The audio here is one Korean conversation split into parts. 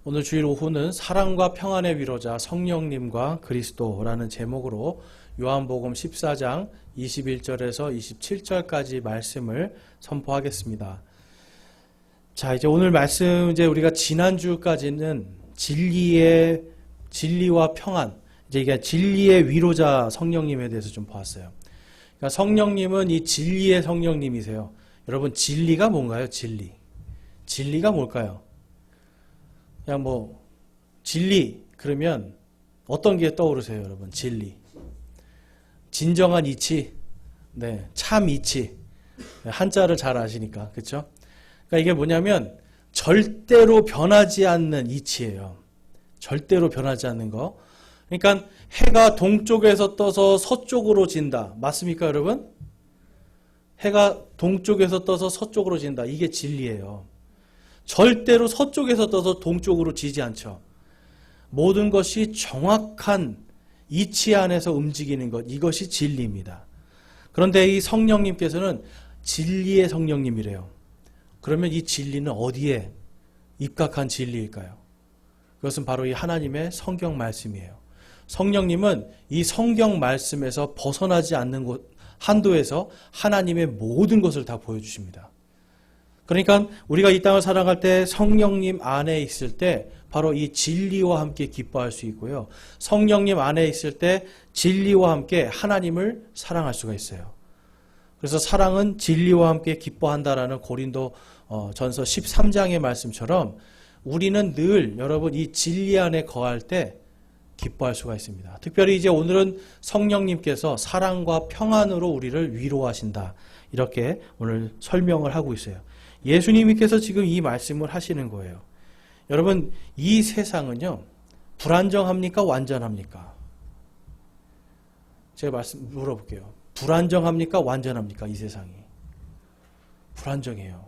오늘 주일 오후는 사랑과 평안의 위로자 성령님과 그리스도라는 제목으로 요한복음 14장 21절에서 27절까지 말씀을 선포하겠습니다. 자, 이제 오늘 말씀, 우리가 지난주까지는 진리와 평안, 이게 진리의 위로자 성령님에 대해서 좀 보았어요. 그러니까 성령님은 이 진리의 성령님이세요. 여러분, 진리가 뭔가요? 진리가 뭘까요? 그냥 진리, 그러면 어떤 게 떠오르세요, 여러분? 진리. 진정한 이치, 참 이치. 한자를 잘 아시니까, 그렇죠? 그러니까 이게 뭐냐면 절대로 변하지 않는 이치예요. 절대로 변하지 않는 거. 그러니까 해가 동쪽에서 떠서 서쪽으로 진다. 맞습니까, 여러분? 해가 동쪽에서 떠서 서쪽으로 진다. 이게 진리예요. 절대로 서쪽에서 떠서 동쪽으로 지지 않죠. 모든 것이 정확한 이치 안에서 움직이는 것, 이것이 진리입니다. 그런데 이 성령님께서는 진리의 성령님이래요. 그러면 이 진리는 어디에 입각한 진리일까요? 그것은 바로 이 하나님의 성경 말씀이에요. 성령님은 이 성경 말씀에서 벗어나지 않는 한도에서 하나님의 모든 것을 다 보여주십니다. 그러니까 우리가 이 땅을 살아갈 때 성령님 안에 있을 때 바로 이 진리와 함께 기뻐할 수 있고요. 성령님 안에 있을 때 진리와 함께 하나님을 사랑할 수가 있어요. 그래서 사랑은 진리와 함께 기뻐한다라는 고린도 전서 13장의 말씀처럼 우리는 늘 여러분 이 진리 안에 거할 때 기뻐할 수가 있습니다. 특별히 이제 오늘은 성령님께서 사랑과 평안으로 우리를 위로하신다. 이렇게 오늘 설명을 하고 있어요. 예수님께서 지금 이 말씀을 하시는 거예요. 여러분, 이 세상은요, 불안정합니까? 완전합니까? 제가 물어볼게요. 불안정합니까? 완전합니까? 이 세상이. 불안정해요.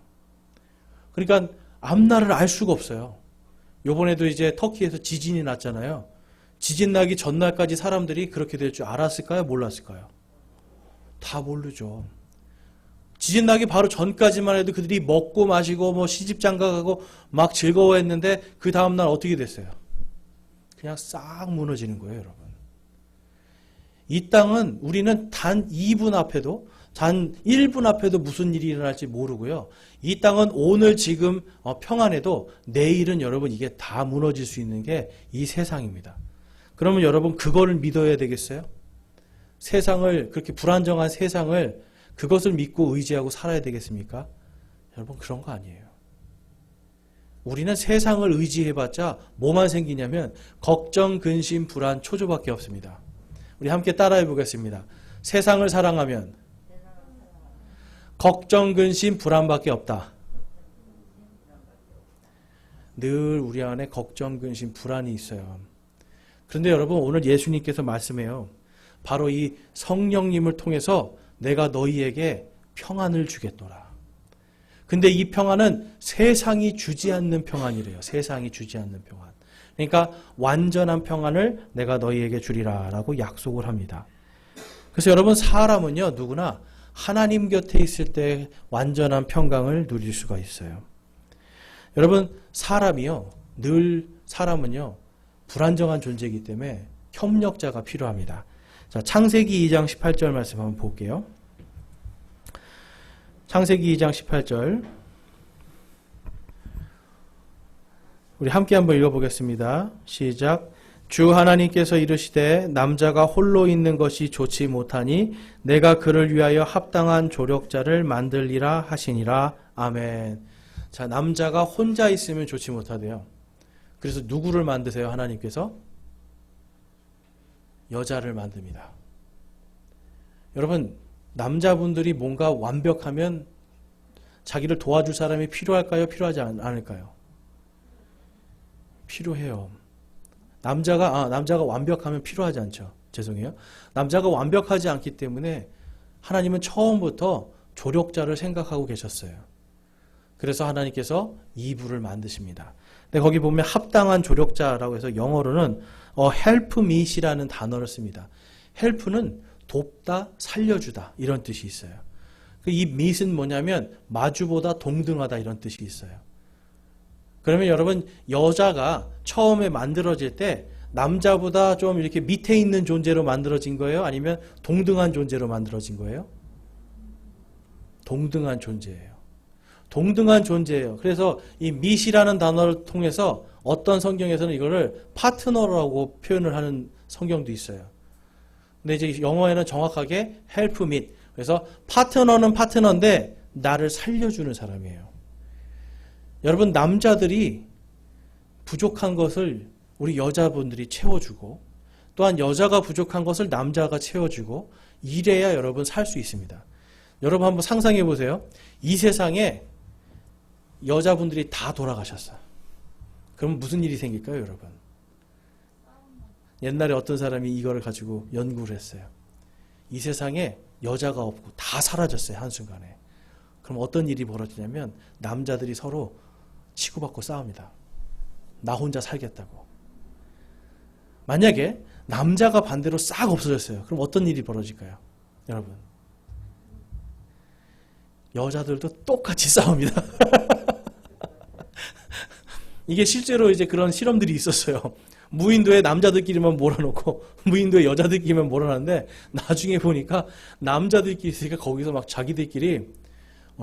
그러니까 앞날을 알 수가 없어요. 요번에도 이제 터키에서 지진이 났잖아요. 지진 나기 전날까지 사람들이 그렇게 될 줄 알았을까요? 몰랐을까요? 다 모르죠. 지진 나기 바로 전까지만 해도 그들이 먹고 마시고 시집장가 가고 막 즐거워했는데 그 다음날 어떻게 됐어요? 그냥 싹 무너지는 거예요, 여러분. 이 땅은 우리는 단 2분 앞에도 단 1분 앞에도 무슨 일이 일어날지 모르고요. 이 땅은 오늘 지금 평안해도 내일은 여러분 이게 다 무너질 수 있는 게 이 세상입니다. 그러면 여러분 그거를 믿어야 되겠어요? 세상을 그렇게 불안정한 세상을 그것을 믿고 의지하고 살아야 되겠습니까? 여러분 그런 거 아니에요. 우리는 세상을 의지해봤자 뭐만 생기냐면 걱정, 근심, 불안, 초조밖에 없습니다. 우리 함께 따라해 보겠습니다. 세상을 사랑하면 걱정, 근심, 불안밖에 없다. 늘 우리 안에 걱정, 근심, 불안이 있어요. 그런데 여러분 오늘 예수님께서 말씀해요. 바로 이 성령님을 통해서 내가 너희에게 평안을 주겠노라. 근데 이 평안은 세상이 주지 않는 평안이래요. 세상이 주지 않는 평안. 그러니까 완전한 평안을 내가 너희에게 주리라 라고 약속을 합니다. 그래서 여러분 사람은요 누구나 하나님 곁에 있을 때 완전한 평강을 누릴 수가 있어요. 여러분 사람은요 불안정한 존재이기 때문에 협력자가 필요합니다. 자, 창세기 2장 18절 말씀 한번 볼게요. 창세기 2장 18절 우리 함께 한번 읽어보겠습니다. 시작. 주 하나님께서 이르시되 남자가 홀로 있는 것이 좋지 못하니 내가 그를 위하여 합당한 조력자를 만들리라 하시니라. 아멘. 자, 남자가 혼자 있으면 좋지 못하대요. 그래서 누구를 만드세요? 하나님께서? 여자를 만듭니다. 여러분 남자분들이 뭔가 완벽하면 자기를 도와줄 사람이 필요할까요? 필요하지 않을까요? 필요해요. 남자가 완벽하면 필요하지 않죠. 죄송해요. 남자가 완벽하지 않기 때문에 하나님은 처음부터 조력자를 생각하고 계셨어요. 그래서 하나님께서 이브를 만드십니다. 근데 거기 보면 합당한 조력자라고 해서 영어로는 help me이라는 단어를 씁니다. help는 돕다, 살려주다 이런 뜻이 있어요. 이 meet은 뭐냐면 마주보다 동등하다 이런 뜻이 있어요. 그러면 여러분 여자가 처음에 만들어질 때 남자보다 좀 이렇게 밑에 있는 존재로 만들어진 거예요? 아니면 동등한 존재로 만들어진 거예요? 동등한 존재예요. 동등한 존재예요. 그래서 이 밑이라는 단어를 통해서 어떤 성경에서는 이거를 파트너라고 표현을 하는 성경도 있어요. 근데 이제 영어에는 정확하게 help meet. 그래서 파트너는 파트너인데 나를 살려주는 사람이에요. 여러분 남자들이 부족한 것을 우리 여자분들이 채워주고 또한 여자가 부족한 것을 남자가 채워주고 이래야 여러분 살 수 있습니다. 여러분 한번 상상해 보세요. 이 세상에 여자분들이 다 돌아가셨어요. 그럼 무슨 일이 생길까요, 여러분? 옛날에 어떤 사람이 이거를 가지고 연구를 했어요. 이 세상에 여자가 없고 다 사라졌어요, 한순간에. 그럼 어떤 일이 벌어지냐면 남자들이 서로 치고받고 싸웁니다. 나 혼자 살겠다고. 만약에 남자가 반대로 싹 없어졌어요. 그럼 어떤 일이 벌어질까요? 여러분. 여자들도 똑같이 싸웁니다. 이게 실제로 이제 그런 실험들이 있었어요. 무인도에 남자들끼리만 몰아놓고 무인도에 여자들끼리만 몰아놨는데 나중에 보니까 남자들끼리 있으니까 거기서 막 자기들끼리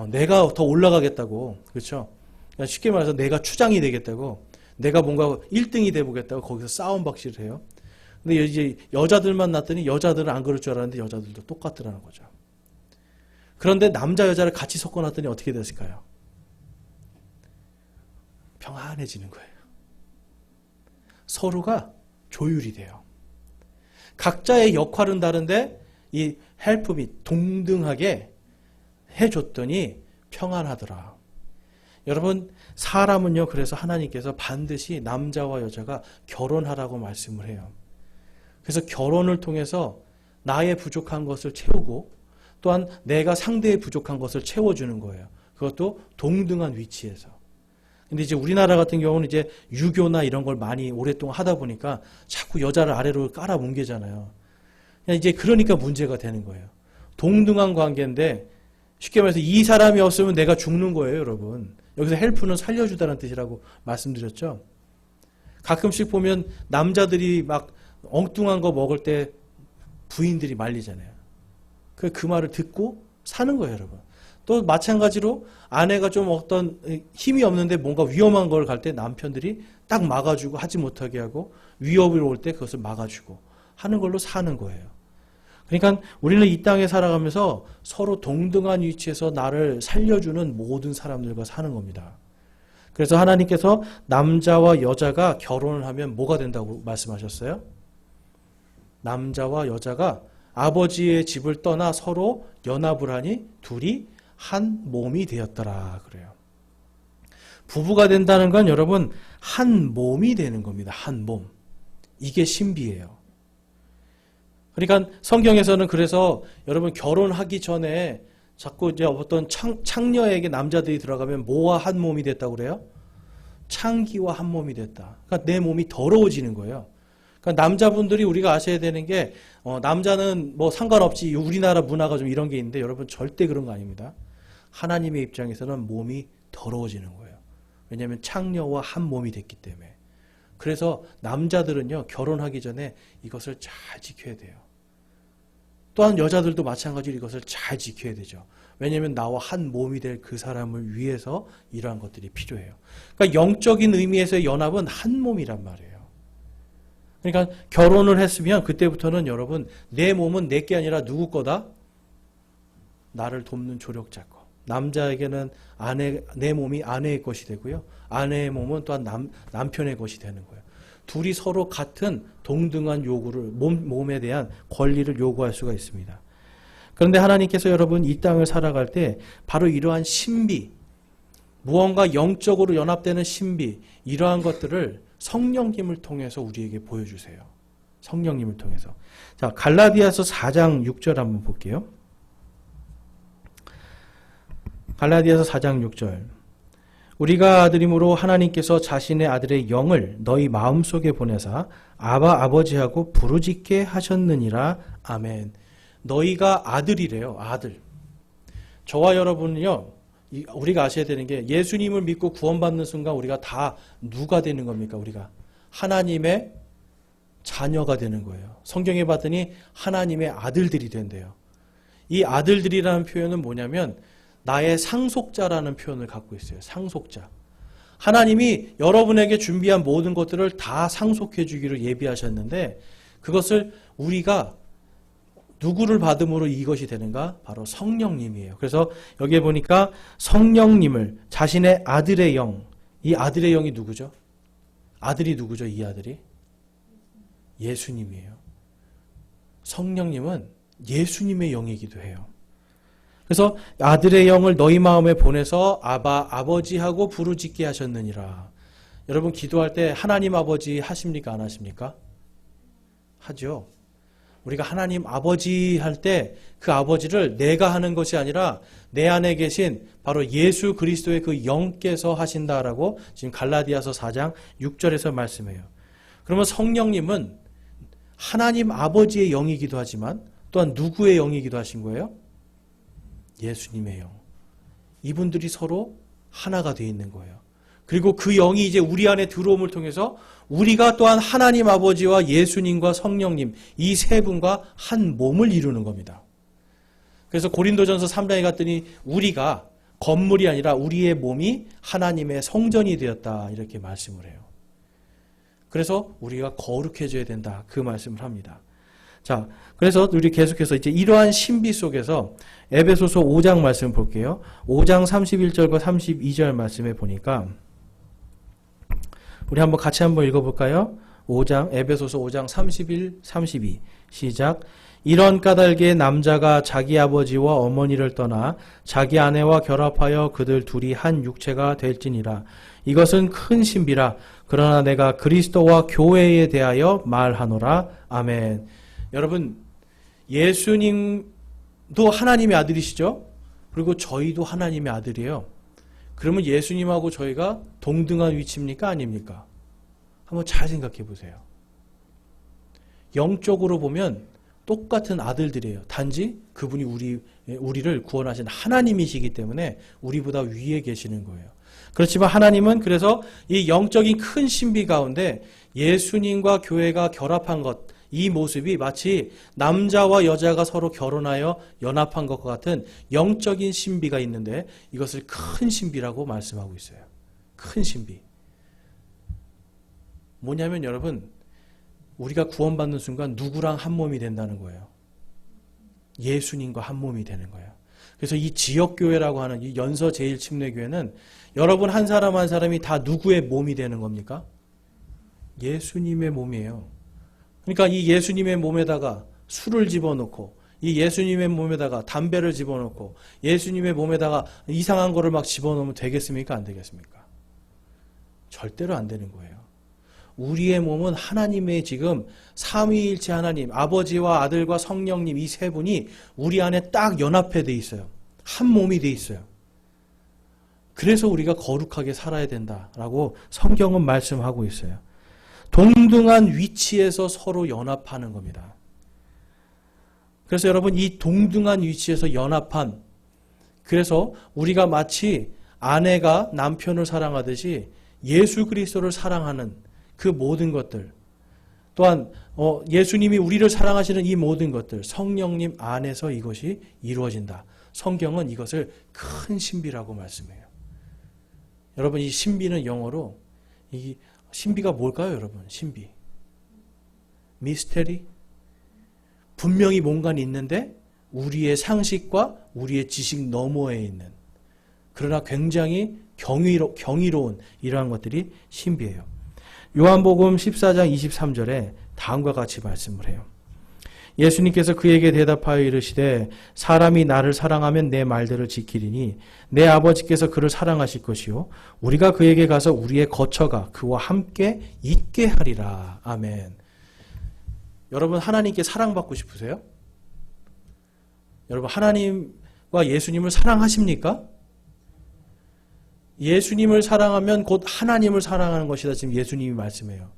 내가 더 올라가겠다고, 그렇죠? 그러니까 쉽게 말해서 내가 추장이 되겠다고, 내가 뭔가 1등이 돼보겠다고 거기서 싸움 박씨를 해요. 근데 이제 여자들만 났더니 여자들은 안 그럴 줄 알았는데 여자들도 똑같더라는 거죠. 그런데 남자 여자를 같이 섞어놨더니 어떻게 됐을까요? 평안해지는 거예요. 서로가 조율이 돼요. 각자의 역할은 다른데 이 헬프미 동등하게 해줬더니 평안하더라. 여러분 사람은요, 그래서 하나님께서 반드시 남자와 여자가 결혼하라고 말씀을 해요. 그래서 결혼을 통해서 나의 부족한 것을 채우고 또한 내가 상대의 부족한 것을 채워주는 거예요. 그것도 동등한 위치에서. 근데 이제 우리나라 같은 경우는 이제 유교나 이런 걸 많이 오랫동안 하다 보니까 자꾸 여자를 아래로 깔아 뭉개잖아요. 이제 그러니까 문제가 되는 거예요. 동등한 관계인데 쉽게 말해서 이 사람이 없으면 내가 죽는 거예요, 여러분. 여기서 헬프는 살려주다는 뜻이라고 말씀드렸죠. 가끔씩 보면 남자들이 막 엉뚱한 거 먹을 때 부인들이 말리잖아요. 그 말을 듣고 사는 거예요, 여러분. 또 마찬가지로 아내가 좀 어떤 힘이 없는데 뭔가 위험한 걸 갈 때 남편들이 딱 막아주고 하지 못하게 하고 위협이 올 때 그것을 막아주고 하는 걸로 사는 거예요. 그러니까 우리는 이 땅에 살아가면서 서로 동등한 위치에서 나를 살려주는 모든 사람들과 사는 겁니다. 그래서 하나님께서 남자와 여자가 결혼을 하면 뭐가 된다고 말씀하셨어요? 남자와 여자가 아버지의 집을 떠나 서로 연합을 하니 둘이 한 몸이 되었더라 그래요. 부부가 된다는 건 여러분 한 몸이 되는 겁니다. 한 몸. 이게 신비예요. 그러니까 성경에서는 그래서 여러분 결혼하기 전에 자꾸 이제 어떤 창녀에게 남자들이 들어가면 뭐와 한 몸이 됐다고 그래요? 창기와 한 몸이 됐다. 그러니까 내 몸이 더러워지는 거예요. 그러니까 남자분들이 우리가 아셔야 되는 게 남자는 뭐 상관없지, 우리나라 문화가 좀 이런 게 있는데 여러분 절대 그런 거 아닙니다. 하나님의 입장에서는 몸이 더러워지는 거예요. 왜냐하면 창녀와 한 몸이 됐기 때문에. 그래서 남자들은요 결혼하기 전에 이것을 잘 지켜야 돼요. 또한 여자들도 마찬가지로 이것을 잘 지켜야 되죠. 왜냐하면 나와 한 몸이 될 그 사람을 위해서 이러한 것들이 필요해요. 그러니까 영적인 의미에서의 연합은 한 몸이란 말이에요. 그러니까 결혼을 했으면 그때부터는 여러분 내 몸은 내 게 아니라 누구 거다? 나를 돕는 조력자 거. 남자에게는 내 몸이 아내의 것이 되고요. 아내의 몸은 또한 남편의 것이 되는 거예요. 둘이 서로 같은 동등한 요구를 몸에 대한 권리를 요구할 수가 있습니다. 그런데 하나님께서 여러분 이 땅을 살아갈 때 바로 이러한 신비, 무언가 영적으로 연합되는 신비, 이러한 것들을 성령님을 통해서 우리에게 보여주세요. 성령님을 통해서. 자, 갈라디아서 4장 6절 한번 볼게요. 갈라디아서 4장 6절. 우리가 아들임으로 하나님께서 자신의 아들의 영을 너희 마음속에 보내사 아바 아버지하고 부르짖게 하셨느니라. 아멘. 너희가 아들이래요. 아들. 저와 여러분은요 우리가 아셔야 되는 게 예수님을 믿고 구원받는 순간 우리가 다 누가 되는 겁니까? 우리가 하나님의 자녀가 되는 거예요. 성경에 봤더니 하나님의 아들들이 된대요. 이 아들들이라는 표현은 뭐냐면 나의 상속자라는 표현을 갖고 있어요. 상속자. 하나님이 여러분에게 준비한 모든 것들을 다 상속해 주기로 예비하셨는데 그것을 우리가 누구를 받음으로 이것이 되는가? 바로 성령님이에요. 그래서 여기에 보니까 성령님을 자신의 아들의 영, 이 아들의 영이 누구죠? 아들이 누구죠? 이 아들이? 예수님이에요. 성령님은 예수님의 영이기도 해요. 그래서 아들의 영을 너희 마음에 보내서 아바 아버지하고 부르짖게 하셨느니라. 여러분 기도할 때 하나님 아버지 하십니까? 안 하십니까? 하죠. 우리가 하나님 아버지 할 때 그 아버지를 내가 하는 것이 아니라 내 안에 계신 바로 예수 그리스도의 그 영께서 하신다라고 지금 갈라디아서 4장 6절에서 말씀해요. 그러면 성령님은 하나님 아버지의 영이기도 하지만 또한 누구의 영이기도 하신 거예요? 예수님의 영. 이분들이 서로 하나가 되어 있는 거예요. 그리고 그 영이 이제 우리 안에 들어옴을 통해서 우리가 또한 하나님 아버지와 예수님과 성령님 이 세 분과 한 몸을 이루는 겁니다. 그래서 고린도전서 3장에 갔더니 우리가 건물이 아니라 우리의 몸이 하나님의 성전이 되었다 이렇게 말씀을 해요. 그래서 우리가 거룩해져야 된다 그 말씀을 합니다. 자, 그래서 우리 계속해서 이제 이러한 신비 속에서 에베소서 5장 말씀 볼게요. 5장 31절과 32절 말씀에 보니까 우리 한번 같이 한번 읽어볼까요? 5장 에베소서 5장 31, 32 시작. 이런 까닭에 남자가 자기 아버지와 어머니를 떠나 자기 아내와 결합하여 그들 둘이 한 육체가 될지니라. 이것은 큰 신비라. 그러나 내가 그리스도와 교회에 대하여 말하노라. 아멘. 여러분 예수님도 하나님의 아들이시죠? 그리고 저희도 하나님의 아들이에요. 그러면 예수님하고 저희가 동등한 위치입니까? 아닙니까? 한번 잘 생각해 보세요. 영적으로 보면 똑같은 아들들이에요. 단지 그분이 우리를 구원하신 하나님이시기 때문에 우리보다 위에 계시는 거예요. 그렇지만 하나님은 그래서 이 영적인 큰 신비 가운데 예수님과 교회가 결합한 것, 이 모습이 마치 남자와 여자가 서로 결혼하여 연합한 것과 같은 영적인 신비가 있는데 이것을 큰 신비라고 말씀하고 있어요. 큰 신비. 뭐냐면 여러분 우리가 구원받는 순간 누구랑 한 몸이 된다는 거예요. 예수님과 한 몸이 되는 거예요. 그래서 이 지역교회라고 하는 이 연서제일침례교회는 여러분 한 사람 한 사람이 다 누구의 몸이 되는 겁니까? 예수님의 몸이에요. 그러니까 이 예수님의 몸에다가 술을 집어넣고 이 예수님의 몸에다가 담배를 집어넣고 예수님의 몸에다가 이상한 거를 막 집어넣으면 되겠습니까? 안 되겠습니까? 절대로 안 되는 거예요. 우리의 몸은 하나님의 지금 삼위일체 하나님, 아버지와 아들과 성령님 이 세 분이 우리 안에 딱 연합해 돼 있어요. 한 몸이 돼 있어요. 그래서 우리가 거룩하게 살아야 된다라고 성경은 말씀하고 있어요. 동등한 위치에서 서로 연합하는 겁니다. 그래서 여러분 이 동등한 위치에서 연합한 그래서 우리가 마치 아내가 남편을 사랑하듯이 예수 그리스도를 사랑하는 그 모든 것들 또한 예수님이 우리를 사랑하시는 이 모든 것들 성령님 안에서 이것이 이루어진다. 성경은 이것을 큰 신비라고 말씀해요. 여러분 이 신비는 영어로 이 신비가 뭘까요, 여러분? 신비. 미스테리. 분명히 뭔가 있는데 우리의 상식과 우리의 지식 너머에 있는 그러나 굉장히 경이로운 이러한 것들이 신비예요. 요한복음 14장 23절에 다음과 같이 말씀을 해요. 예수님께서 그에게 대답하여 이르시되 사람이 나를 사랑하면 내 말들을 지키리니 내 아버지께서 그를 사랑하실 것이요 우리가 그에게 가서 우리의 거처가 그와 함께 있게 하리라. 아멘. 여러분 하나님께 사랑받고 싶으세요? 여러분 하나님과 예수님을 사랑하십니까? 예수님을 사랑하면 곧 하나님을 사랑하는 것이다. 지금 예수님이 말씀해요.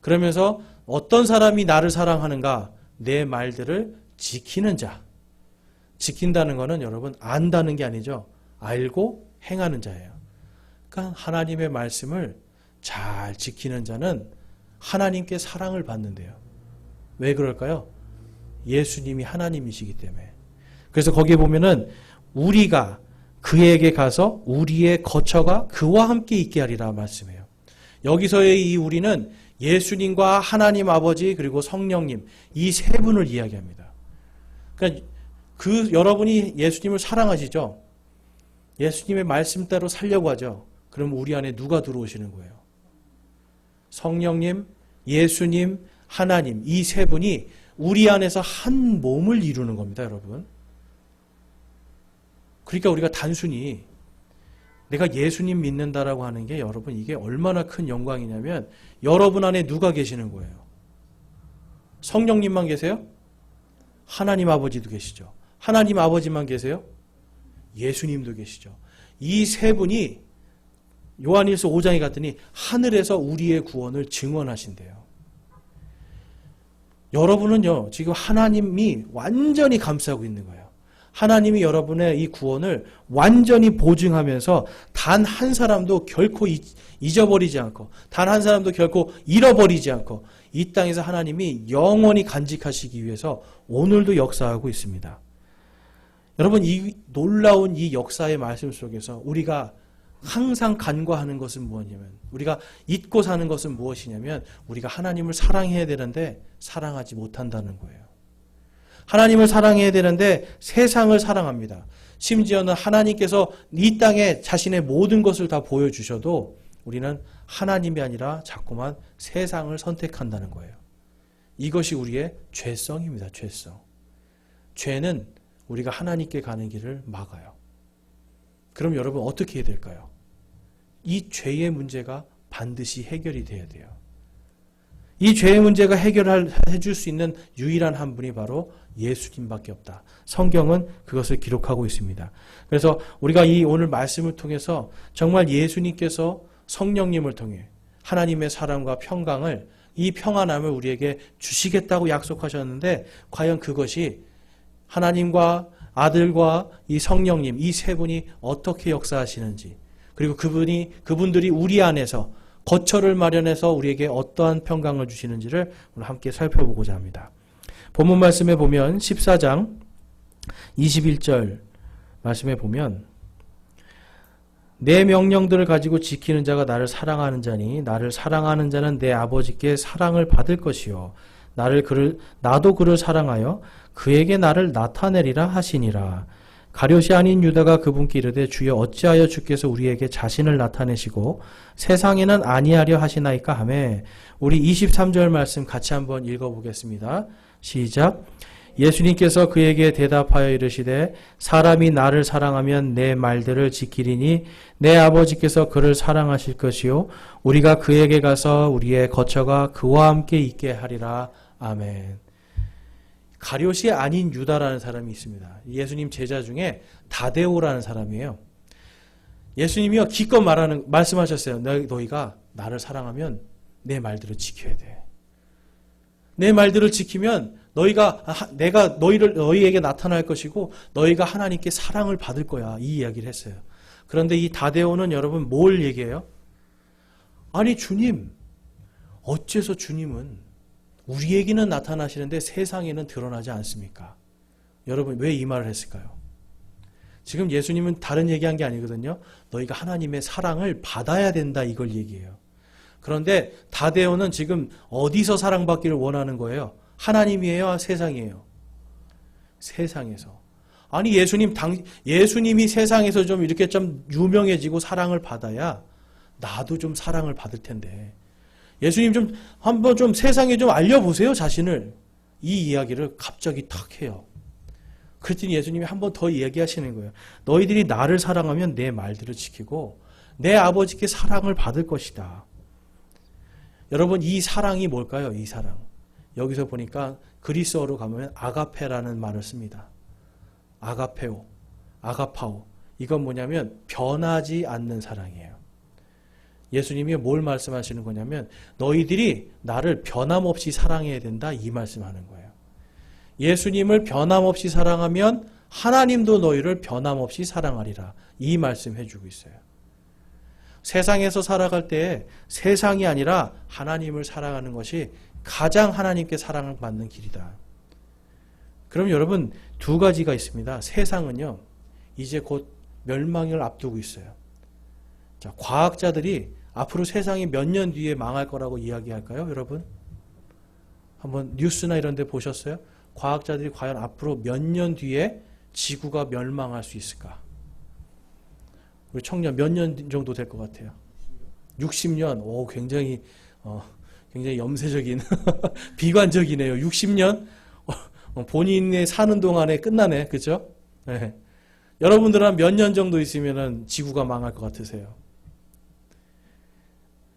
그러면서 어떤 사람이 나를 사랑하는가? 내 말들을 지키는 자. 지킨다는 것은 여러분 안다는 게 아니죠. 알고 행하는 자예요. 그러니까 하나님의 말씀을 잘 지키는 자는 하나님께 사랑을 받는데요. 왜 그럴까요? 예수님이 하나님이시기 때문에. 그래서 거기에 보면은 우리가 그에게 가서 우리의 거처가 그와 함께 있게 하리라 말씀해요. 여기서의 이 우리는 예수님과 하나님 아버지 그리고 성령님 이 세 분을 이야기합니다. 그러니까 여러분이 예수님을 사랑하시죠? 예수님의 말씀대로 살려고 하죠? 그럼 우리 안에 누가 들어오시는 거예요? 성령님, 예수님, 하나님 이 세 분이 우리 안에서 한 몸을 이루는 겁니다, 여러분. 그러니까 우리가 단순히 내가 예수님 믿는다라고 하는 게 여러분 이게 얼마나 큰 영광이냐면 여러분 안에 누가 계시는 거예요? 성령님만 계세요? 하나님 아버지도 계시죠. 하나님 아버지만 계세요? 예수님도 계시죠. 이 세 분이 요한일서 5장에 갔더니 하늘에서 우리의 구원을 증언하신대요. 여러분은요, 지금 하나님이 완전히 감싸고 있는 거예요. 하나님이 여러분의 이 구원을 완전히 보증하면서 단 한 사람도 결코 잊어버리지 않고, 단 한 사람도 결코 잃어버리지 않고, 이 땅에서 하나님이 영원히 간직하시기 위해서 오늘도 역사하고 있습니다. 여러분, 이 놀라운 이 역사의 말씀 속에서 우리가 항상 간과하는 것은 무엇이냐면, 우리가 잊고 사는 것은 무엇이냐면, 우리가 하나님을 사랑해야 되는데 사랑하지 못한다는 거예요. 하나님을 사랑해야 되는데 세상을 사랑합니다. 심지어는 하나님께서 이 땅에 자신의 모든 것을 다 보여주셔도 우리는 하나님이 아니라 자꾸만 세상을 선택한다는 거예요. 이것이 우리의 죄성입니다. 죄성. 죄는 우리가 하나님께 가는 길을 막아요. 그럼 여러분 어떻게 해야 될까요? 이 죄의 문제가 반드시 해결이 돼야 돼요. 이 죄의 문제가 해결해 줄 수 있는 유일한 한 분이 바로 예수님밖에 없다. 성경은 그것을 기록하고 있습니다. 그래서 우리가 이 오늘 말씀을 통해서 정말 예수님께서 성령님을 통해 하나님의 사랑과 평강을, 이 평안함을 우리에게 주시겠다고 약속하셨는데 과연 그것이 하나님과 아들과 이 성령님 이 세 분이 어떻게 역사하시는지, 그리고 그분들이 우리 안에서 거처를 마련해서 우리에게 어떠한 평강을 주시는지를 오늘 함께 살펴보고자 합니다. 본문 말씀에 보면 14장 21절 말씀에 보면 내 명령들을 가지고 지키는 자가 나를 사랑하는 자니 나를 사랑하는 자는 내 아버지께 사랑을 받을 것이요 나도 그를 사랑하여 그에게 나를 나타내리라 하시니라. 가룟이 아닌 유다가 그분께 이르되 주여 어찌하여 주께서 우리에게 자신을 나타내시고 세상에는 아니하려 하시나이까 하매. 우리 23절 말씀 같이 한번 읽어보겠습니다. 시작. 예수님께서 그에게 대답하여 이르시되 사람이 나를 사랑하면 내 말들을 지키리니 내 아버지께서 그를 사랑하실 것이요 우리가 그에게 가서 우리의 거처가 그와 함께 있게 하리라. 아멘. 가룟이 아닌 유다라는 사람이 있습니다. 예수님 제자 중에 다데오라는 사람이에요. 예수님이요 기껏 말씀하셨어요. 너희가 나를 사랑하면 내 말들을 지켜야 돼. 내 말들을 지키면 내가 너희에게 나타날 것이고 너희가 하나님께 사랑을 받을 거야. 이 이야기를 했어요. 그런데 이 다데오는 여러분 뭘 얘기해요? 아니 주님, 어째서 주님은 우리에게는 나타나시는데 세상에는 드러나지 않습니까? 여러분 왜 이 말을 했을까요? 지금 예수님은 다른 얘기한 게 아니거든요. 너희가 하나님의 사랑을 받아야 된다 이걸 얘기해요. 그런데 다데오는 지금 어디서 사랑받기를 원하는 거예요? 하나님이에요? 세상이에요? 세상에서. 아니 예수님이 세상에서 좀 이렇게 좀 유명해지고 사랑을 받아야 나도 좀 사랑을 받을 텐데 예수님 좀 한번 좀 세상에 좀 알려보세요 자신을. 이 이야기를 갑자기 탁 해요. 그랬더니 예수님이 한 번 더 얘기하시는 거예요. 너희들이 나를 사랑하면 내 말들을 지키고 내 아버지께 사랑을 받을 것이다. 여러분 이 사랑이 뭘까요? 이 사랑. 여기서 보니까 그리스어로 가면 아가페라는 말을 씁니다. 아가페오, 아가파오. 이건 뭐냐면 변하지 않는 사랑이에요. 예수님이 뭘 말씀하시는 거냐면 너희들이 나를 변함없이 사랑해야 된다 이 말씀하는 거예요. 예수님을 변함없이 사랑하면 하나님도 너희를 변함없이 사랑하리라. 이 말씀 해주고 있어요. 세상에서 살아갈 때 세상이 아니라 하나님을 사랑하는 것이 가장 하나님께 사랑을 받는 길이다. 그럼 여러분 두 가지가 있습니다. 세상은요 이제 곧 멸망을 앞두고 있어요. 자, 과학자들이 앞으로 세상이 몇 년 뒤에 망할 거라고 이야기할까요, 여러분? 한번 뉴스나 이런 데 보셨어요? 과학자들이 과연 앞으로 몇 년 뒤에 지구가 멸망할 수 있을까? 우리 청년 몇 년 정도 될 것 같아요? 60년. 오, 굉장히 염세적인 비관적이네요. 60년 본인의 사는 동안에 끝나네, 그렇죠? 네. 여러분들은 한 몇 년 정도 있으면 지구가 망할 것 같으세요?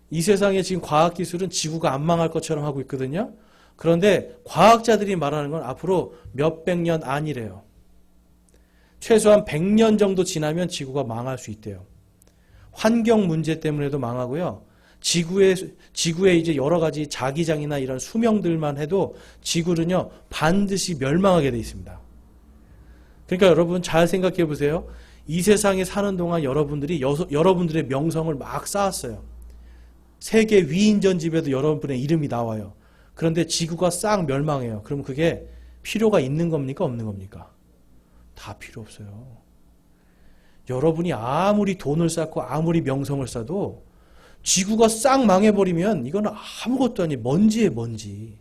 이 세상에 지금 과학기술은 지구가 안 망할 것처럼 하고 있거든요. 그런데 과학자들이 말하는 건 앞으로 몇백 년 안이래요. 최소한 100년 정도 지나면 지구가 망할 수 있대요. 환경 문제 때문에도 망하고요. 지구에 이제 여러 가지 자기장이나 이런 수명들만 해도 지구는요, 반드시 멸망하게 돼 있습니다. 그러니까 여러분 잘 생각해 보세요. 이 세상에 사는 동안 여러분들이 여러분들의 명성을 막 쌓았어요. 세계 위인전집에도 여러분의 이름이 나와요. 그런데 지구가 싹 멸망해요. 그럼 그게 필요가 있는 겁니까? 없는 겁니까? 다 필요 없어요. 여러분이 아무리 돈을 쌓고 아무리 명성을 쌓아도 지구가 싹 망해버리면 이건 아무것도 아닌 먼지에 먼지.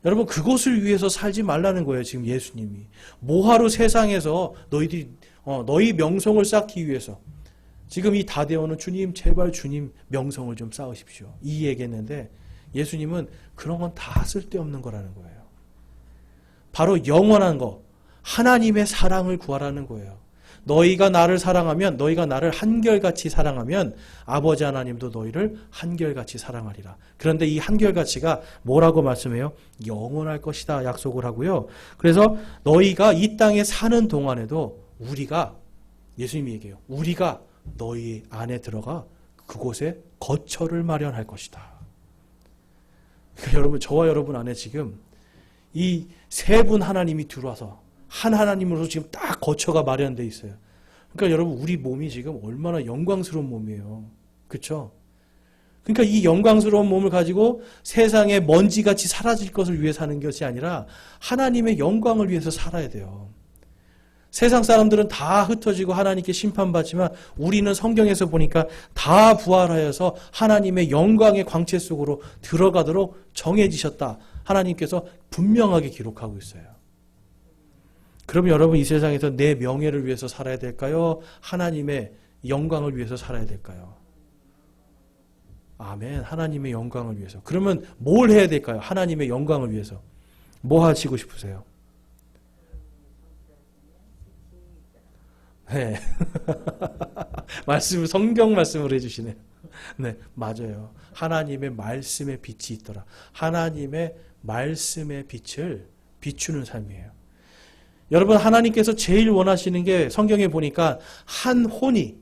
여러분 그것을 위해서 살지 말라는 거예요. 지금 예수님이. 뭐하러 세상에서 너희 명성을 쌓기 위해서. 지금 이 다데오는 주님 제발 주님 명성을 좀 쌓으십시오. 이 얘기했는데 예수님은 그런 건 다 쓸데없는 거라는 거예요. 바로 영원한 거, 하나님의 사랑을 구하라는 거예요. 너희가 나를 사랑하면, 너희가 나를 한결같이 사랑하면 아버지 하나님도 너희를 한결같이 사랑하리라. 그런데 이 한결같이가 뭐라고 말씀해요? 영원할 것이다 약속을 하고요. 그래서 너희가 이 땅에 사는 동안에도 우리가, 예수님이 얘기해요. 우리가 너희 안에 들어가 그곳에 거처를 마련할 것이다. 그러니까 여러분, 저와 여러분 안에 지금 이 세 분 하나님이 들어와서 한 하나님으로서 지금 딱 거처가 마련되어 있어요. 그러니까 여러분 우리 몸이 지금 얼마나 영광스러운 몸이에요. 그렇죠? 그러니까 이 영광스러운 몸을 가지고 세상에 먼지같이 사라질 것을 위해 사는 것이 아니라 하나님의 영광을 위해서 살아야 돼요. 세상 사람들은 다 흩어지고 하나님께 심판받지만 우리는 성경에서 보니까 다 부활하여서 하나님의 영광의 광채 속으로 들어가도록 정해지셨다. 하나님께서 분명하게 기록하고 있어요. 그럼 여러분 이 세상에서 내 명예를 위해서 살아야 될까요? 하나님의 영광을 위해서 살아야 될까요? 아멘. 하나님의 영광을 위해서. 그러면 뭘 해야 될까요? 하나님의 영광을 위해서. 뭐 하시고 싶으세요? 네. 성경 말씀을 해주시네요. 네, 맞아요. 하나님의 말씀의 빛이 있더라. 하나님의 말씀의 빛을 비추는 삶이에요. 여러분, 하나님께서 제일 원하시는 게 성경에 보니까 한 혼이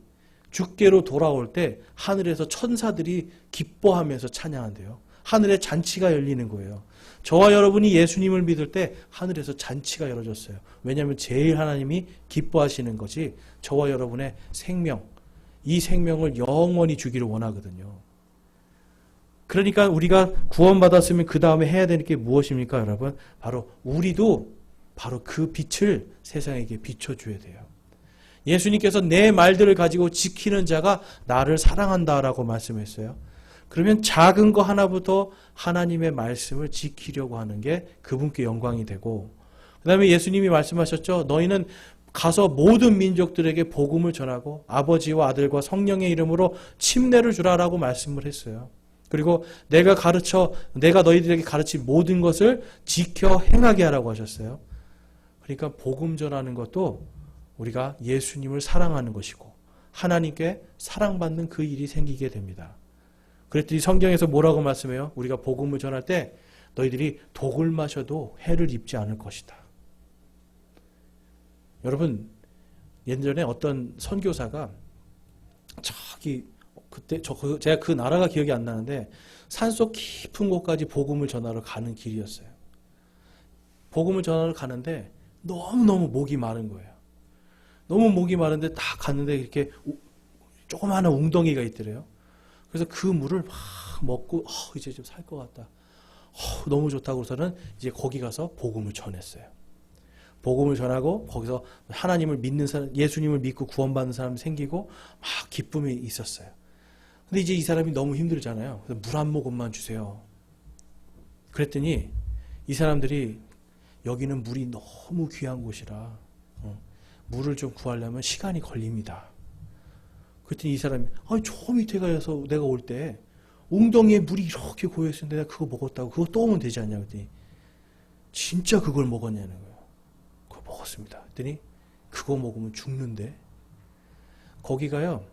주께로 돌아올 때 하늘에서 천사들이 기뻐하면서 찬양한대요. 하늘에 잔치가 열리는 거예요. 저와 여러분이 예수님을 믿을 때 하늘에서 잔치가 열어졌어요. 왜냐하면 제일 하나님이 기뻐하시는 것이 저와 여러분의 생명, 이 생명을 영원히 주기를 원하거든요. 그러니까 우리가 구원받았으면 그 다음에 해야 되는 게 무엇입니까, 여러분? 바로 우리도 바로 그 빛을 세상에게 비춰줘야 돼요. 예수님께서 내 말들을 가지고 지키는 자가 나를 사랑한다라고 말씀했어요. 그러면 작은 거 하나부터 하나님의 말씀을 지키려고 하는 게 그분께 영광이 되고, 그 다음에 예수님이 말씀하셨죠. 너희는 가서 모든 민족들에게 복음을 전하고 아버지와 아들과 성령의 이름으로 침례를 주라라고 말씀을 했어요. 그리고 내가 너희들에게 가르친 모든 것을 지켜 행하게 하라고 하셨어요. 그러니까 복음 전하는 것도 우리가 예수님을 사랑하는 것이고 하나님께 사랑받는 그 일이 생기게 됩니다. 그랬더니 성경에서 뭐라고 말씀해요? 우리가 복음을 전할 때 너희들이 독을 마셔도 해를 입지 않을 것이다. 여러분, 예전에 어떤 선교사가 제가 그 나라가 기억이 안 나는데 산속 깊은 곳까지 복음을 전하러 가는 길이었어요. 복음을 전하러 가는데 너무너무 목이 마른 거예요. 너무 목이 마른데 딱 갔는데 이렇게 조그마한 웅덩이가 있더래요. 그래서 그 물을 막 먹고 이제 좀 살 것 같다. 너무 좋다고서는 이제 거기 가서 복음을 전했어요. 복음을 전하고 거기서 하나님을 믿는 사람, 예수님을 믿고 구원받는 사람이 생기고 막 기쁨이 있었어요. 근데 이제 이 사람이 너무 힘들잖아요. 그래서 물 한 모금만 주세요. 그랬더니 이 사람들이 여기는 물이 너무 귀한 곳이라 물을 좀 구하려면 시간이 걸립니다. 그랬더니 이 사람이 저 밑에 가서 내가 올 때 웅덩이에 물이 이렇게 고여있었는데 내가 그거 먹었다고 그거 또 오면 되지 않냐 그랬더니 진짜 그걸 먹었냐는 거예요. 그거 먹었습니다. 그랬더니 그거 먹으면 죽는데 거기가요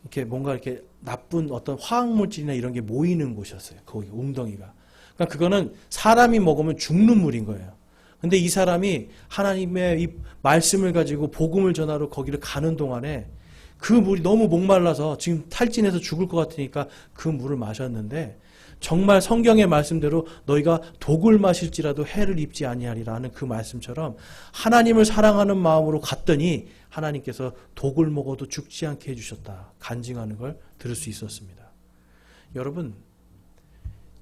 이렇게 뭔가 이렇게 나쁜 어떤 화학물질이나 이런 게 모이는 곳이었어요. 거기 웅덩이가. 그러니까 그거는 사람이 먹으면 죽는 물인 거예요. 근데 이 사람이 하나님의 이 말씀을 가지고 복음을 전하러 거기를 가는 동안에 그 물이 너무 목말라서 지금 탈진해서 죽을 것 같으니까 그 물을 마셨는데 정말 성경의 말씀대로 너희가 독을 마실지라도 해를 입지 아니하리라는 그 말씀처럼 하나님을 사랑하는 마음으로 갔더니 하나님께서 독을 먹어도 죽지 않게 해주셨다. 간증하는 걸 들을 수 있었습니다. 여러분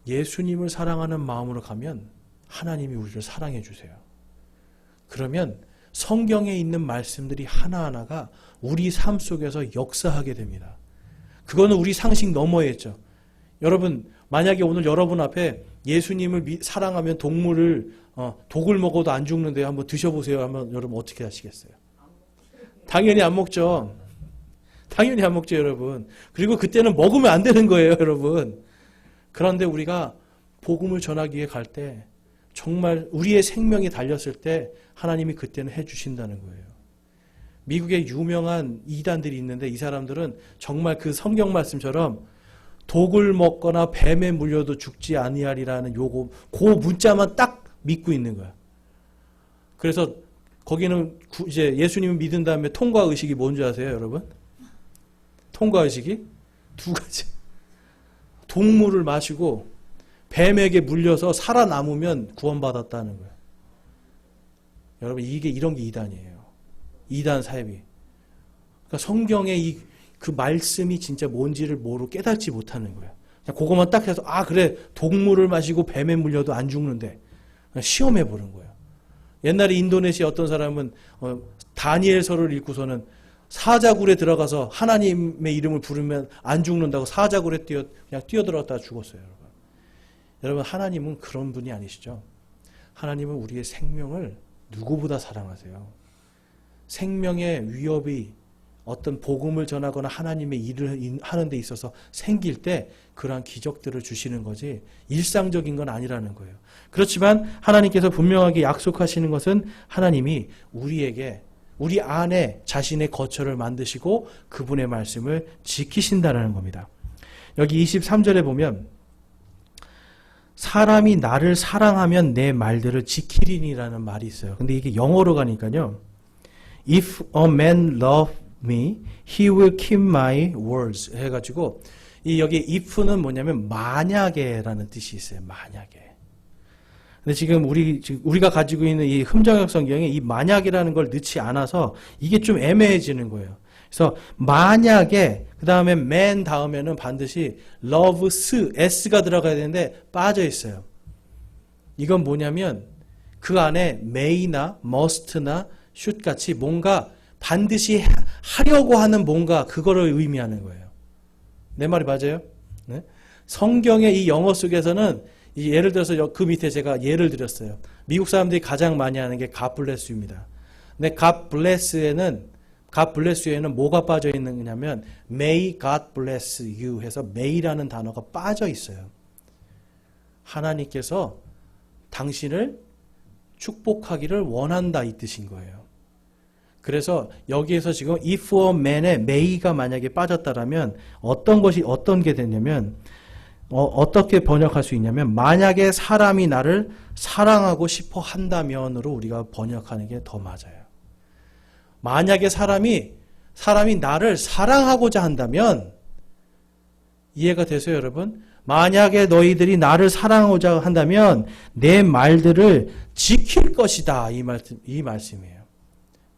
예수님을 사랑하는 마음으로 가면 하나님이 우리를 사랑해 주세요. 그러면 성경에 있는 말씀들이 하나하나가 우리 삶 속에서 역사하게 됩니다. 그거는 우리 상식 너머에 있죠. 여러분 만약에 오늘 여러분 앞에 예수님을 사랑하면 독을 먹어도 안 죽는데요. 한번 드셔보세요 하면 여러분 어떻게 하시겠어요? 당연히 안 먹죠. 당연히 안 먹죠 여러분. 그리고 그때는 먹으면 안 되는 거예요 여러분. 그런데 우리가 복음을 전하기 위해 갈 때 정말 우리의 생명이 달렸을 때 하나님이 그때는 해주신다는 거예요. 미국에 유명한 이단들이 있는데 이 사람들은 정말 그 성경 말씀처럼 독을 먹거나 뱀에 물려도 죽지 아니하리라는 그 문자만 딱 믿고 있는 거야. 그래서 거기는 이제 예수님을 믿은 다음에 통과 의식이 뭔지 아세요 여러분? 통과 의식이 두 가지. 독물을 마시고 뱀에게 물려서 살아남으면 구원받았다는 거예요. 여러분 이런 게 이단이에요. 이단 사이비. 그러니까 성경의 그 말씀이 진짜 뭔지를 모르고 깨닫지 못하는 거예요. 그냥 그것만 딱 해서 그래 독물을 마시고 뱀에 물려도 안 죽는데 시험해 보는 거예요. 옛날에 인도네시아 어떤 사람은 다니엘서를 읽고서는 사자굴에 들어가서 하나님의 이름을 부르면 안 죽는다고 사자굴에 그냥 뛰어들어갔다가 죽었어요. 여러분 하나님은 그런 분이 아니시죠. 하나님은 우리의 생명을 누구보다 사랑하세요. 생명의 위협이 어떤 복음을 전하거나 하나님의 일을 하는 데 있어서 생길 때 그러한 기적들을 주시는 거지 일상적인 건 아니라는 거예요. 그렇지만 하나님께서 분명하게 약속하시는 것은 하나님이 우리 안에 자신의 거처를 만드시고 그분의 말씀을 지키신다는 겁니다. 여기 23절에 보면 사람이 나를 사랑하면 내 말들을 지키리니라는 말이 있어요. 근데 이게 영어로 가니까요. If a man love me, he will keep my words 해가지고 여기 if는 뭐냐면 만약에라는 뜻이 있어요. 만약에. 근데 지금 우리가 가지고 있는 이 흠정역 성경에 이 만약이라는 걸 넣지 않아서 이게 좀 애매해지는 거예요. 그래서 만약에 그 다음에 man 다음에는 반드시 loves s가 들어가야 되는데 빠져 있어요. 이건 뭐냐면 그 안에 may나 must나 should 같이 뭔가 반드시 하려고 하는 뭔가 그거를 의미하는 거예요. 내 말이 맞아요? 네? 성경의 이 영어 속에서는 예를 들어서 그 밑에 제가 예를 들었어요. 미국 사람들이 가장 많이 하는 게 God bless you입니다. 근데 God bless you에는 뭐가 빠져 있는 거냐면 May God bless you 해서 may라는 단어가 빠져 있어요. 하나님께서 당신을 축복하기를 원한다 이 뜻인 거예요. 그래서 여기에서 지금 if a man에 may가 만약에 빠졌다라면 어떤 게 되냐면 어떻게 번역할 수 있냐면 만약에 사람이 나를 사랑하고 싶어 한다면으로 우리가 번역하는 게 더 맞아요. 만약에 사람이 나를 사랑하고자 한다면 이해가 되세요, 여러분? 만약에 너희들이 나를 사랑하고자 한다면 내 말들을 지킬 것이다. 이 말씀이에요.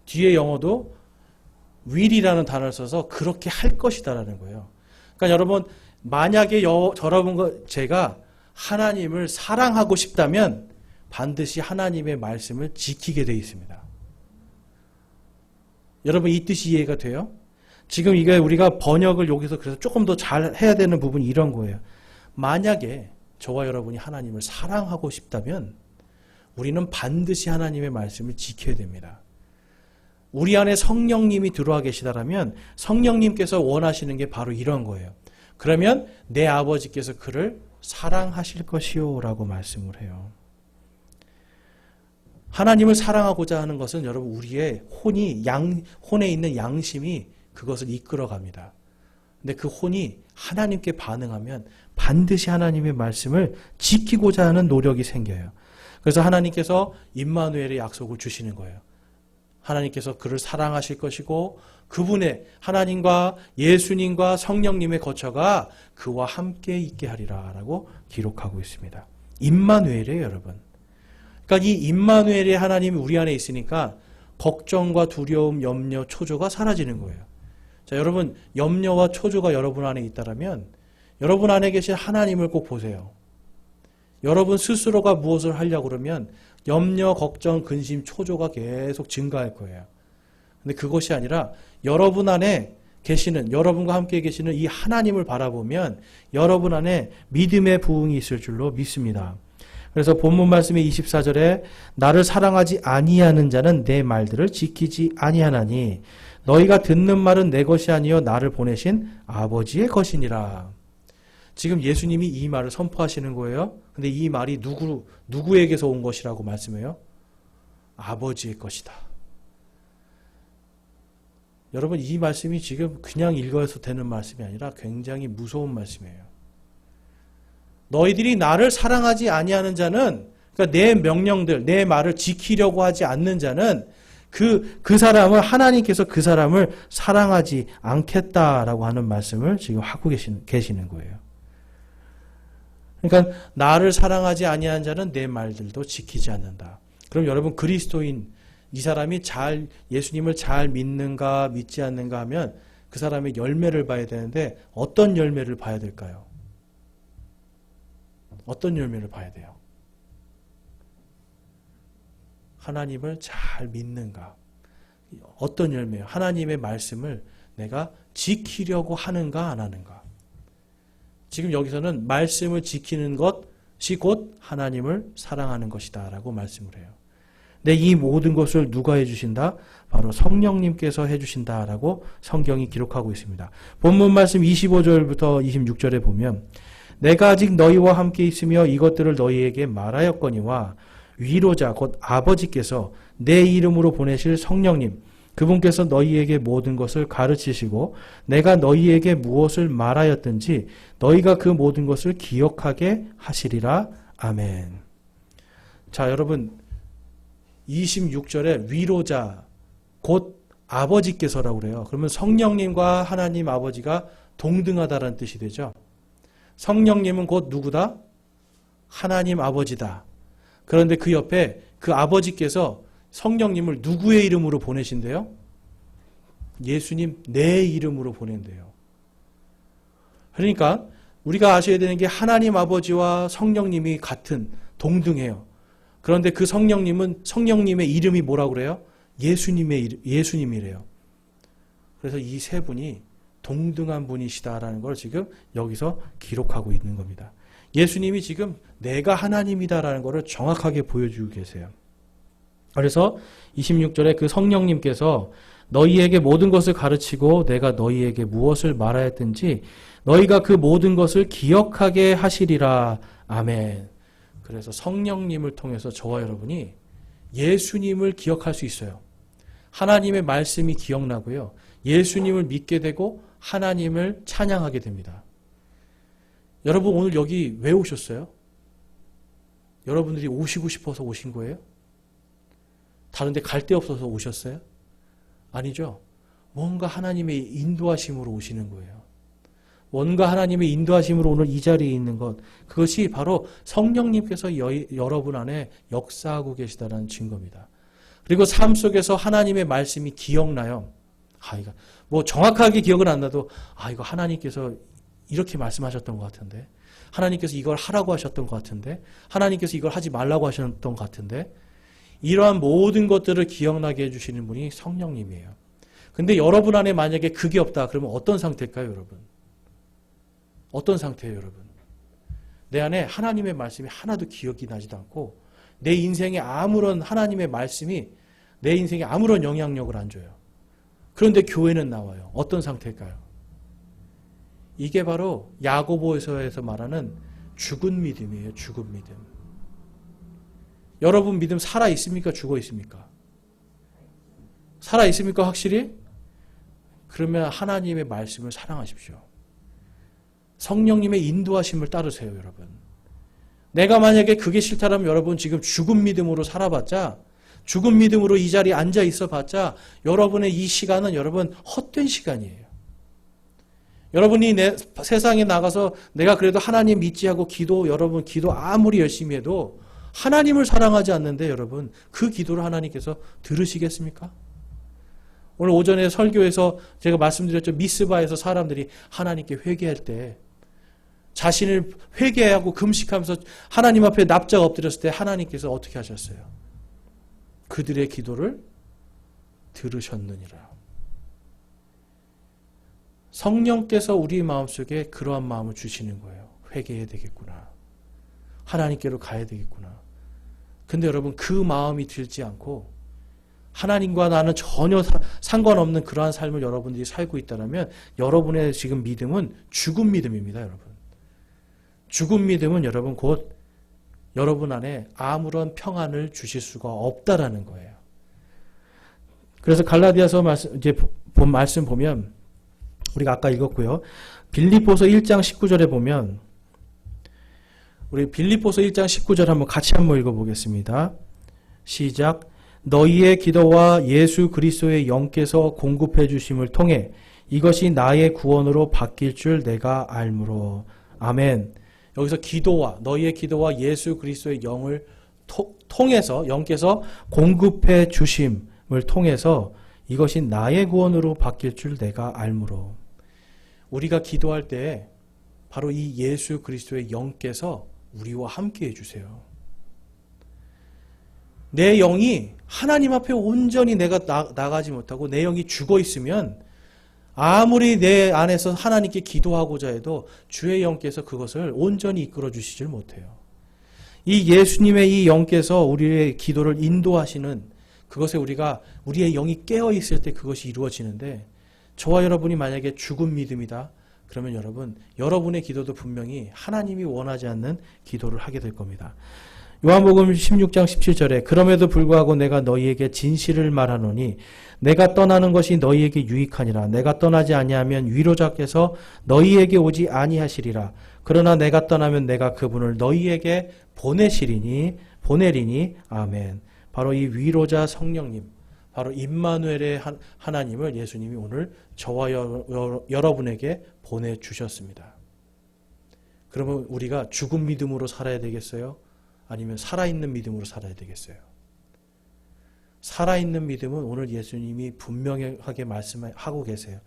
뒤에 영어도 will이라는 단어를 써서 그렇게 할 것이다라는 거예요. 그러니까 여러분, 만약에 제가 하나님을 사랑하고 싶다면 반드시 하나님의 말씀을 지키게 되어 있습니다. 여러분, 이 뜻이 이해가 돼요? 지금 이게 우리가 번역을 여기서 그래서 조금 더 잘 해야 되는 부분이 이런 거예요. 만약에 저와 여러분이 하나님을 사랑하고 싶다면 우리는 반드시 하나님의 말씀을 지켜야 됩니다. 우리 안에 성령님이 들어와 계시다라면 성령님께서 원하시는 게 바로 이런 거예요. 그러면 내 아버지께서 그를 사랑하실 것이요 라고 말씀을 해요. 하나님을 사랑하고자 하는 것은 여러분 우리의 혼에 있는 양심이 그것을 이끌어갑니다. 근데 그 혼이 하나님께 반응하면 반드시 하나님의 말씀을 지키고자 하는 노력이 생겨요. 그래서 하나님께서 임마누엘의 약속을 주시는 거예요. 하나님께서 그를 사랑하실 것이고 그분의 하나님과 예수님과 성령님의 거처가 그와 함께 있게 하리라 라고 기록하고 있습니다. 임마누엘이에요, 여러분. 그러니까 이 임마누엘의 하나님이 우리 안에 있으니까 걱정과 두려움, 염려, 초조가 사라지는 거예요. 자, 여러분, 염려와 초조가 여러분 안에 있다면 여러분 안에 계신 하나님을 꼭 보세요. 여러분 스스로가 무엇을 하려고 그러면 염려, 걱정, 근심, 초조가 계속 증가할 거예요. 근데 그것이 아니라 여러분 안에 계시는, 여러분과 함께 계시는 이 하나님을 바라보면 여러분 안에 믿음의 부흥이 있을 줄로 믿습니다. 그래서 본문 말씀의 24절에 나를 사랑하지 아니하는 자는 내 말들을 지키지 아니하나니 너희가 듣는 말은 내 것이 아니요 나를 보내신 아버지의 것이니라. 지금 예수님이 이 말을 선포하시는 거예요. 근데 이 말이 누구에게서 온 것이라고 말씀해요? 아버지의 것이다. 여러분, 이 말씀이 지금 그냥 읽어서 되는 말씀이 아니라 굉장히 무서운 말씀이에요. 너희들이 나를 사랑하지 아니하는 자는, 그러니까 내 명령들, 내 말을 지키려고 하지 않는 자는 그 사람을, 하나님께서 그 사람을 사랑하지 않겠다라고 하는 말씀을 지금 하고 계시는 거예요. 그러니까 나를 사랑하지 아니하는 자는 내 말들도 지키지 않는다. 그럼 여러분, 그리스도인 이 사람이 예수님을 잘 믿는가 믿지 않는가 하면 그 사람의 열매를 봐야 되는데 어떤 열매를 봐야 될까요? 어떤 열매를 봐야 돼요? 하나님을 잘 믿는가? 어떤 열매요? 하나님의 말씀을 내가 지키려고 하는가 안 하는가? 지금 여기서는 말씀을 지키는 것이 곧 하나님을 사랑하는 것이다 라고 말씀을 해요. 근데 이 모든 것을 누가 해주신다? 바로 성령님께서 해주신다라고 성경이 기록하고 있습니다. 본문 말씀 25절부터 26절에 보면 내가 아직 너희와 함께 있으며 이것들을 너희에게 말하였거니와 위로자 곧 아버지께서 내 이름으로 보내실 성령님 그분께서 너희에게 모든 것을 가르치시고 내가 너희에게 무엇을 말하였든지 너희가 그 모든 것을 기억하게 하시리라. 아멘. 자, 여러분 26절에 위로자 곧 아버지께서라고 그래요. 그러면 성령님과 하나님 아버지가 동등하다라는 뜻이 되죠. 성령님은 곧 누구다? 하나님 아버지다. 그런데 그 옆에 그 아버지께서 성령님을 누구의 이름으로 보내신대요? 예수님 내 이름으로 보낸대요. 그러니까 우리가 아셔야 되는 게 하나님 아버지와 성령님이 같은 동등해요. 그런데 그 성령님은 성령님의 이름이 뭐라고 그래요? 예수님이래요. 그래서 이 세 분이 동등한 분이시다라는 걸 지금 여기서 기록하고 있는 겁니다. 예수님이 지금 내가 하나님이다라는 것을 정확하게 보여주고 계세요. 그래서 26절에 그 성령님께서 너희에게 모든 것을 가르치고 내가 너희에게 무엇을 말하였든지 너희가 그 모든 것을 기억하게 하시리라. 아멘. 그래서 성령님을 통해서 저와 여러분이 예수님을 기억할 수 있어요. 하나님의 말씀이 기억나고요. 예수님을 믿게 되고 하나님을 찬양하게 됩니다. 여러분 오늘 여기 왜 오셨어요? 여러분들이 오시고 싶어서 오신 거예요? 다른 데 갈 데 없어서 오셨어요? 아니죠. 뭔가 하나님의 인도하심으로 오시는 거예요. 원과 하나님의 인도하심으로 오늘 이 자리에 있는 것, 그것이 바로 성령님께서 여러분 안에 역사하고 계시다는 증거입니다. 그리고 삶 속에서 하나님의 말씀이 기억나요. 이거 뭐 정확하게 기억은 안 나도 이거 하나님께서 이렇게 말씀하셨던 것 같은데, 하나님께서 이걸 하라고 하셨던 것 같은데, 하나님께서 이걸 하지 말라고 하셨던 것 같은데, 이러한 모든 것들을 기억나게 해주시는 분이 성령님이에요. 근데 여러분 안에 만약에 그게 없다 그러면 어떤 상태일까요, 여러분? 어떤 상태예요, 여러분? 내 안에 하나님의 말씀이 하나도 기억이 나지도 않고 내 인생에 아무런 하나님의 말씀이 내 인생에 아무런 영향력을 안 줘요. 그런데 교회는 나와요. 어떤 상태일까요? 이게 바로 야고보서에서 말하는 죽은 믿음이에요. 죽은 믿음. 여러분 믿음 살아 있습니까? 죽어 있습니까? 살아 있습니까? 확실히? 그러면 하나님의 말씀을 사랑하십시오. 성령님의 인도하심을 따르세요, 여러분. 내가 만약에 그게 싫다라면 여러분 지금 죽은 믿음으로 살아봤자, 죽은 믿음으로 이 자리에 앉아 있어봤자 여러분의 이 시간은 여러분 헛된 시간이에요. 여러분이 세상에 나가서 내가 그래도 하나님 믿지 하고 여러분 기도 아무리 열심히 해도 하나님을 사랑하지 않는데 여러분 그 기도를 하나님께서 들으시겠습니까? 오늘 오전에 설교에서 제가 말씀드렸죠. 미스바에서 사람들이 하나님께 회개할 때 자신을 회개하고 금식하면서 하나님 앞에 납작 엎드렸을 때 하나님께서 어떻게 하셨어요? 그들의 기도를 들으셨느니라. 성령께서 우리 마음속에 그러한 마음을 주시는 거예요. 회개해야 되겠구나. 하나님께로 가야 되겠구나. 근데 여러분 그 마음이 들지 않고 하나님과 나는 전혀 상관없는 그러한 삶을 여러분들이 살고 있다면 여러분의 지금 믿음은 죽은 믿음입니다, 여러분. 죽은 믿음은 여러분 곧 여러분 안에 아무런 평안을 주실 수가 없다라는 거예요. 그래서 갈라디아서 말씀 보면 우리가 아까 읽었고요. 빌립보서 1장 19절에 보면 우리 빌립보서 1장 19절 한번 같이 한번 읽어보겠습니다. 시작. 너희의 기도와 예수 그리스도의 영께서 공급해 주심을 통해 이것이 나의 구원으로 바뀔 줄 내가 알므로. 아멘. 여기서 너희의 기도와 예수 그리스도의 영을 통해서 영께서 공급해 주심을 통해서 이것이 나의 구원으로 바뀔 줄 내가 알므로. 우리가 기도할 때 바로 이 예수 그리스도의 영께서 우리와 함께 해주세요. 내 영이 하나님 앞에 온전히 내가 나가지 못하고 내 영이 죽어 있으면 아무리 내 안에서 하나님께 기도하고자 해도 주의 영께서 그것을 온전히 이끌어 주시질 못해요. 이 예수님의 이 영께서 우리의 기도를 인도하시는 그것에 우리의 영이 깨어 있을 때 그것이 이루어지는데, 저와 여러분이 만약에 죽은 믿음이다 그러면 여러분의 기도도 분명히 하나님이 원하지 않는 기도를 하게 될 겁니다. 요한복음 16장 17절에 그럼에도 불구하고 내가 너희에게 진실을 말하노니 내가 떠나는 것이 너희에게 유익하니라. 내가 떠나지 아니하면 위로자께서 너희에게 오지 아니하시리라. 그러나 내가 떠나면 내가 그분을 너희에게 보내리니. 아멘. 바로 이 위로자 성령님, 바로 임마누엘의 하나님을 예수님이 오늘 저와 여러분에게 보내주셨습니다. 그러면 우리가 죽은 믿음으로 살아야 되겠어요? 아니면 살아있는 믿음으로 살아야 되겠어요? 살아있는 믿음은 오늘 예수님이 분명하게 말씀하고 계세요.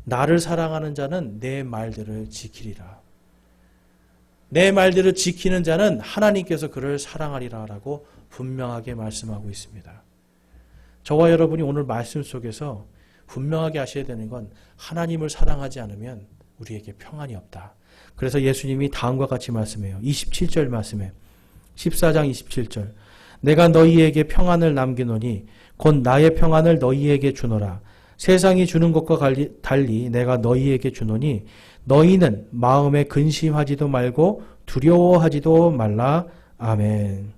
나를 사랑하는 자는 내 말들을 지키리라. 내 말들을 지키는 자는 하나님께서 그를 사랑하리라 라고 분명하게 말씀하고 있습니다. 저와 여러분이 오늘 말씀 속에서 분명하게 아셔야 되는 건 하나님을 사랑하지 않으면 우리에게 평안이 없다. 그래서 예수님이 다음과 같이 말씀해요. 27절 말씀에 14장 27절 내가 너희에게 평안을 남기노니 곧 나의 평안을 너희에게 주노라. 세상이 주는 것과 달리 내가 너희에게 주노니 너희는 마음에 근심하지도 말고 두려워하지도 말라. 아멘.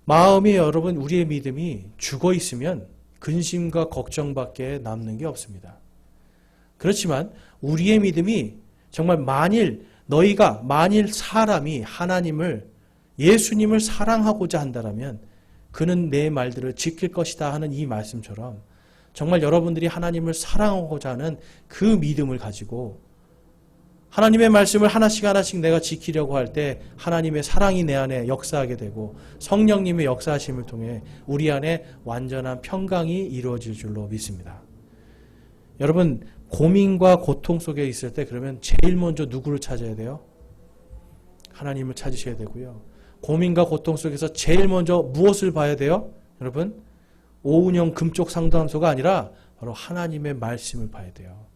마음이 여러분 우리의 믿음이 죽어 있으면 근심과 걱정밖에 남는 게 없습니다. 그렇지만 우리의 믿음이 정말 만일 사람이 예수님을 사랑하고자 한다면 그는 내 말들을 지킬 것이다 하는 이 말씀처럼 정말 여러분들이 하나님을 사랑하고자 하는 그 믿음을 가지고 하나님의 말씀을 하나씩 하나씩 내가 지키려고 할 때 하나님의 사랑이 내 안에 역사하게 되고 성령님의 역사하심을 통해 우리 안에 완전한 평강이 이루어질 줄로 믿습니다. 여러분, 고민과 고통 속에 있을 때 그러면 제일 먼저 누구를 찾아야 돼요? 하나님을 찾으셔야 되고요. 고민과 고통 속에서 제일 먼저 무엇을 봐야 돼요? 여러분, 오은영 금쪽 상담소가 아니라 바로 하나님의 말씀을 봐야 돼요.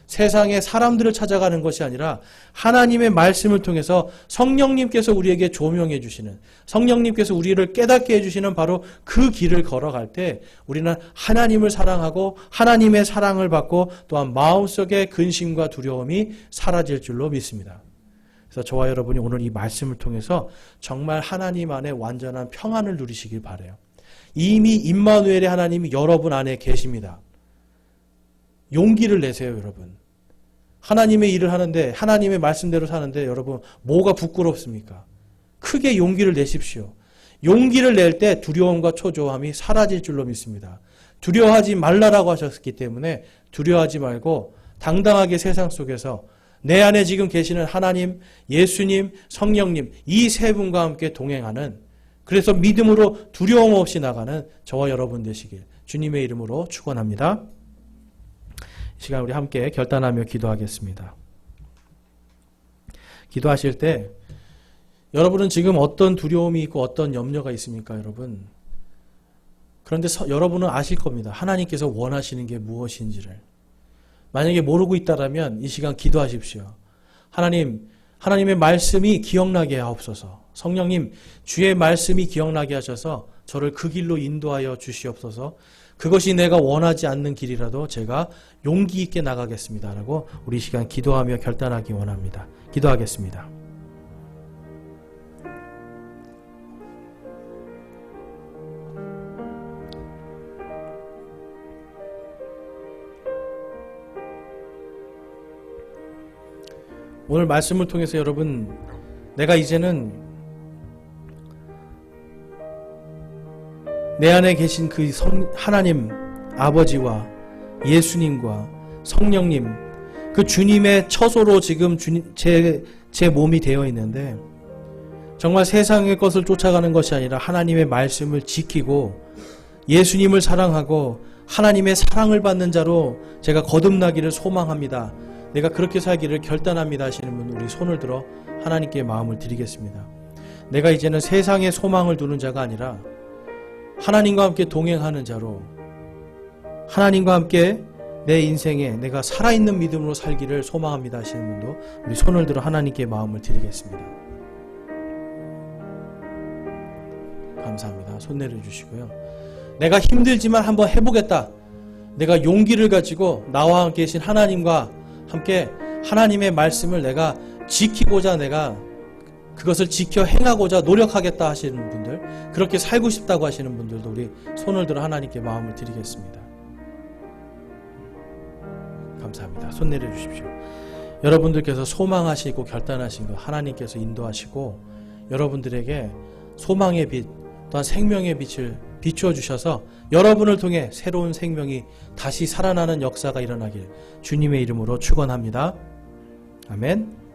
세상의 사람들을 찾아가는 것이 아니라 하나님의 말씀을 통해서 성령님께서 우리에게 조명해 주시는, 성령님께서 우리를 깨닫게 해주시는 바로 그 길을 걸어갈 때 우리는 하나님을 사랑하고 하나님의 사랑을 받고 또한 마음속의 근심과 두려움이 사라질 줄로 믿습니다. 그래서 저와 여러분이 오늘 이 말씀을 통해서 정말 하나님 안에 완전한 평안을 누리시길 바라요. 이미 임마누엘의 하나님이 여러분 안에 계십니다. 용기를 내세요, 여러분. 하나님의 일을 하는데, 하나님의 말씀대로 사는데 여러분 뭐가 부끄럽습니까? 크게 용기를 내십시오. 용기를 낼 때 두려움과 초조함이 사라질 줄로 믿습니다. 두려워하지 말라라고 하셨기 때문에 두려워하지 말고 당당하게 세상 속에서 내 안에 지금 계시는 하나님, 예수님, 성령님 이 세 분과 함께 동행하는, 그래서 믿음으로 두려움 없이 나가는 저와 여러분 되시길 주님의 이름으로 축원합니다. 이 시간 우리 함께 결단하며 기도하겠습니다. 기도하실 때 여러분은 지금 어떤 두려움이 있고 어떤 염려가 있습니까, 여러분? 그런데 여러분은 아실 겁니다. 하나님께서 원하시는 게 무엇인지를. 만약에 모르고 있다라면 이 시간 기도하십시오. 하나님, 하나님의 말씀이 기억나게 하옵소서. 성령님, 주의 말씀이 기억나게 하셔서 저를 그 길로 인도하여 주시옵소서. 그것이 내가 원하지 않는 길이라도 제가 용기 있게 나가겠습니다. 라고 우리 시간 기도하며 결단하기 원합니다. 기도하겠습니다. 오늘 말씀을 통해서 여러분, 내가 이제는 내 안에 계신 그 하나님 아버지와 예수님과 성령님, 그 주님의 처소로 지금 제 몸이 되어 있는데 정말 세상의 것을 쫓아가는 것이 아니라 하나님의 말씀을 지키고 예수님을 사랑하고 하나님의 사랑을 받는 자로 제가 거듭나기를 소망합니다. 내가 그렇게 살기를 결단합니다 하시는 분, 우리 손을 들어 하나님께 마음을 드리겠습니다. 내가 이제는 세상에 소망을 두는 자가 아니라 하나님과 함께 동행하는 자로, 하나님과 함께 내 인생에 내가 살아있는 믿음으로 살기를 소망합니다 하시는 분도 우리 손을 들어 하나님께 마음을 드리겠습니다. 감사합니다. 손 내려주시고요. 내가 힘들지만 한번 해보겠다. 내가 용기를 가지고 나와 함께 계신 하나님과 함께 하나님의 말씀을 내가 지키고자, 내가 그것을 지켜 행하고자 노력하겠다 하시는 분들, 그렇게 살고 싶다고 하시는 분들도 우리 손을 들어 하나님께 마음을 드리겠습니다. 감사합니다. 손 내려주십시오. 여러분들께서 소망하시고 결단하신 것 하나님께서 인도하시고 여러분들에게 소망의 빛, 또한 생명의 빛을 비추어 주셔서 여러분을 통해 새로운 생명이 다시 살아나는 역사가 일어나길 주님의 이름으로 축원합니다. 아멘.